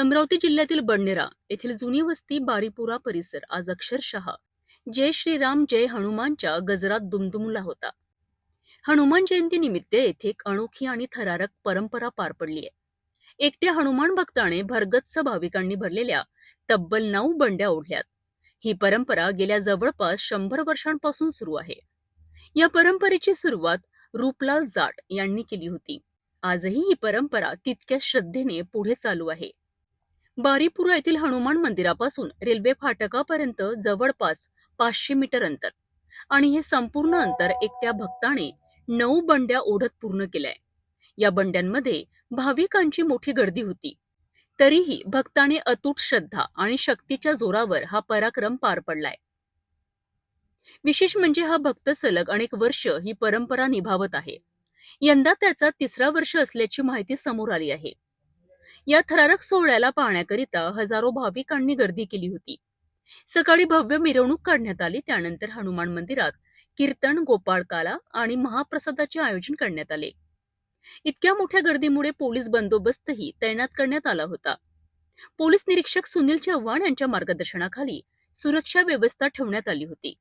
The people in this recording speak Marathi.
अमरावती जिल्ह्यातील बडनेरा येथील जुनी वस्ती बारीपुरा परिसर आज अक्षरशः जय श्रीराम जय हनुमानच्या गजरात दुमदुमला होता। हनुमान जयंती निमित्त येथे एक अनोखी आणि थरारक परंपरा पार पडली आहे। एकट्या हनुमान भक्ताने भरगच्च भाविकांनी भरलेल्या तब्बल 9 बंड्या ओढल्यात। ही परंपरा गेल्या जवळपास 100 वर्षांपासून सुरू आहे। या परंपरेची सुरुवात रूपलाल जाट यांनी केली होती। आजही ही परंपरा तितक्याच श्रद्धेने पुढे चालू आहे। बारीपुरा येथील हनुमान मंदिरापासून रेल्वे फाटकापर्यंत जवळपास 500 मीटर अंतर आणि हे संपूर्ण अंतर एकट्या भक्ताने 9 बंड्या ओढत पूर्ण केलंय। या बंड्यांमध्ये भाविकांची मोठी गर्दी होती, तरीही भक्ताने अतूट श्रद्धा आणि शक्तीच्या जोरावर हा पराक्रम पार पडलाय। विशेष म्हणजे हा भक्त सलग अनेक वर्ष ही परंपरा निभावत आहे। यंदा त्याचा 3रा वर्ष असल्याची माहिती समोर आली आहे। या थरारक सोहळ्याला पाहण्याकरिता हजारो भाविकांनी गर्दी केली होती। सकाळी भव्य मिरवणूक काढण्यात आली। त्यानंतर हनुमान मंदिरात कीर्तन, गोपाळकाला आणि महाप्रसादाचे आयोजन करण्यात आले। इतक्या मोठ्या गर्दीमुळे पोलीस बंदोबस्तही तैनात करण्यात आला होता। पोलीस निरीक्षक सुनील चव्हाण यांच्या मार्गदर्शनाखाली सुरक्षा व्यवस्था ठेवण्यात आली होती।